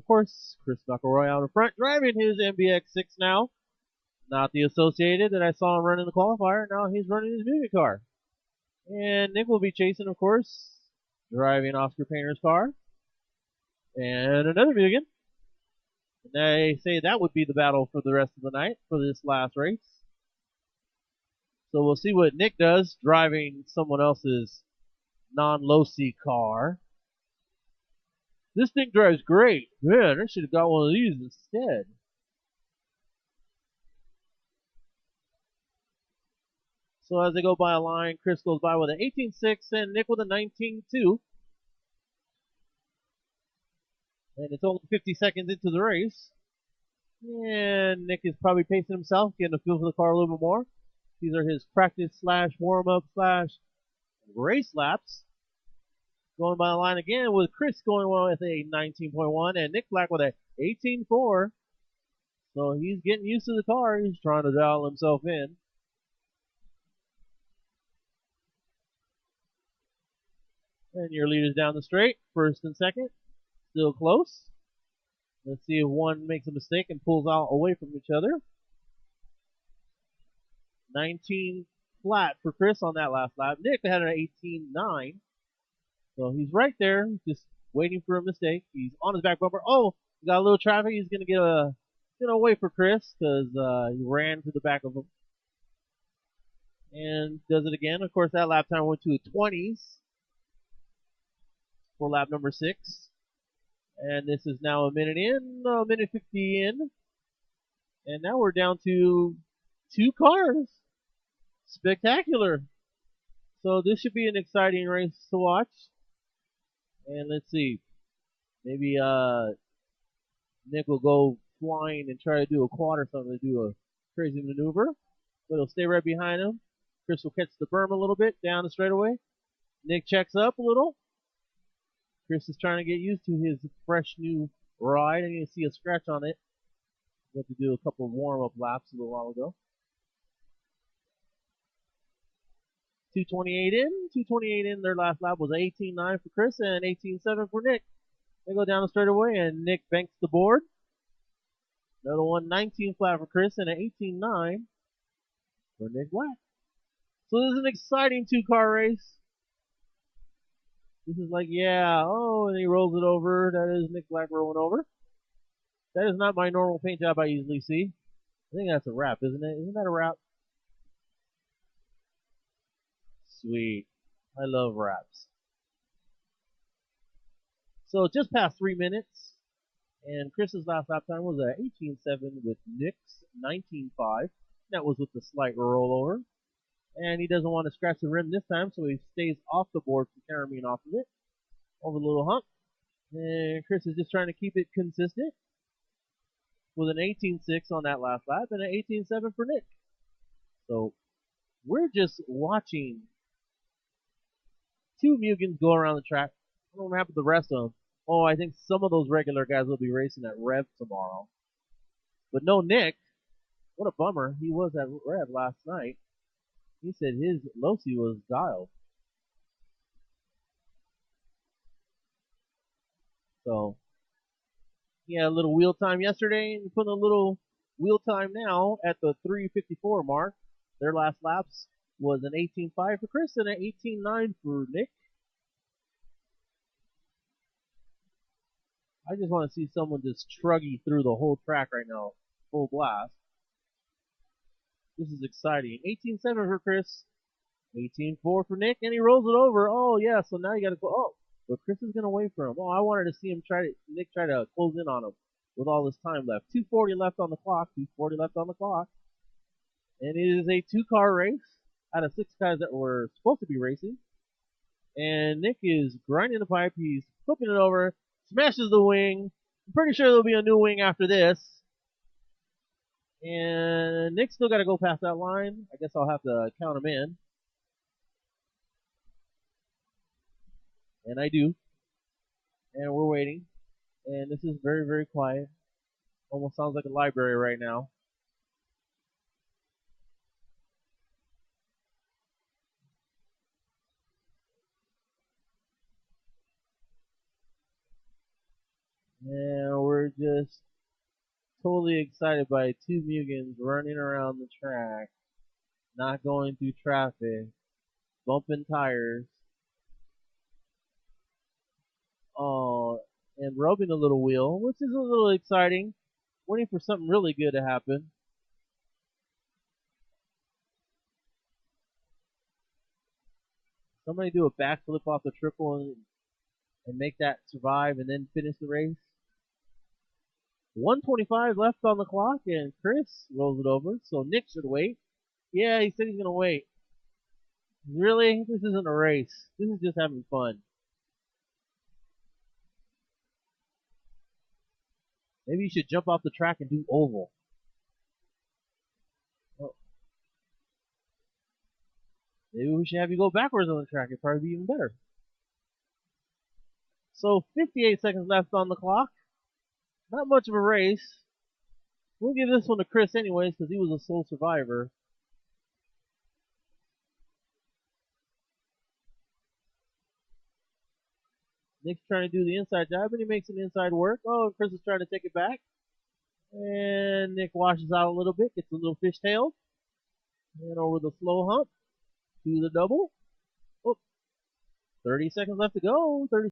Of course, Chris McElroy out in front, driving his MBX6 now. Not the Associated that I saw him running the qualifier. Now he's running his Mugen car. And Nick will be chasing, of course, driving Oscar Painter's car. And another Mugen. And they say that would be the battle for the rest of the night for this last race. So we'll see what Nick does driving someone else's non-Losi car. This thing drives great. Man, I should have got one of these instead. So as they go by a line, Chris goes by with an 18.6 and Nick with a 19.2. And it's only 50 seconds into the race. And Nick is probably pacing himself, getting a feel for the car a little bit more. These are his practice slash warm-up slash race laps. Going by the line again with Chris going with a 19.1 and Nick Black with a 18.4. So he's getting used to the car. He's trying to dial himself in. And your leaders down the straight, first and second, still close. Let's see if one makes a mistake and pulls out away from each other. 19 flat for Chris on that last lap. Nick had an 18.9. So he's right there, just waiting for a mistake. He's on his back bumper. Oh, he got a little traffic. He's gonna get away for Chris because he ran to the back of him. And does it again. Of course, that lap time went to 20s for lap number 6. And this is now a minute in, a minute 50 in. And now we're down to 2 cars. Spectacular. So this should be an exciting race to watch. And let's see. Maybe Nick will go flying and try to do a quad or something to do a crazy maneuver. But he'll stay right behind him. Chris will catch the berm a little bit down the straightaway. Nick checks up a little. Chris is trying to get used to his fresh new ride. And you can see a scratch on it. He had to do a couple of warm-up laps a little while ago. 228 in. 228 in. Their last lap was 18.9 for Chris and 18.7 for Nick. They go down the straightaway and Nick banks the board. Another one, 19 flat for Chris and an 18.9 for Nick Black. So this is an exciting 2-car race. This is like, yeah, oh, and he rolls it over. That is Nick Black rolling over. That is not my normal paint job I usually see. I think that's a wrap, isn't it? Isn't that a wrap? Sweet. I love wraps. So just past 3 minutes. And Chris's last lap time was at 18.7 with Nick's 19.5. That was with the slight rollover. And he doesn't want to scratch the rim this time, so he stays off the board from carrying off of it. Over the little hump. And Chris is just trying to keep it consistent. With an 18.6 on that last lap and an 18.7 for Nick. So we're just watching 2 Mugens go around the track. I don't know what happened to the rest of them. Oh, I think some of those regular guys will be racing at Rev tomorrow. But no Nick. What a bummer. He was at Rev last night. He said his Losi was dialed. So he had a little wheel time yesterday and putting a little wheel time now at the 3:54 mark. Their last laps was an 18.5 for Chris and an 18.9 for Nick. I just want to see someone just truggy through the whole track right now, full blast. This is exciting. 18.7 for Chris, 18.4 for Nick, and he rolls it over. Oh yeah, so now you got to go. Oh, but Chris is gonna wait for him. Oh, I wanted to see him Nick try to close in on him with all this time left. 2:40 left on the clock. 2:40 left on the clock, and it is a 2-car race out of 6 guys that were supposed to be racing. And Nick is grinding the pipe. He's flipping it over, smashes the wing. I'm pretty sure there'll be a new wing after this. And Nick's still got to go past that line. I guess I'll have to count him in. And I do. And we're waiting. And this is very, very quiet. Almost sounds like a library right now. And just totally excited by two Mugans running around the track, not going through traffic, bumping tires, and rubbing a little wheel, which is a little exciting, waiting for something really good to happen. Somebody do a backflip off the triple and make that survive and then finish the race. 125 left on the clock, and Chris rolls it over, so Nick should wait. Yeah, he said he's going to wait. Really? This isn't a race. This is just having fun. Maybe you should jump off the track and do oval. Oh, maybe we should have you go backwards on the track. It'd probably be even better. So 58 seconds left on the clock. Not much of a race. We'll give this one to Chris anyways because he was a sole survivor. Nick's trying to do the inside job, and he makes an inside work. Oh, Chris is trying to take it back. And Nick washes out a little bit, gets a little fishtail. And over the slow hump to the double. Oh, 30 seconds left to go. 30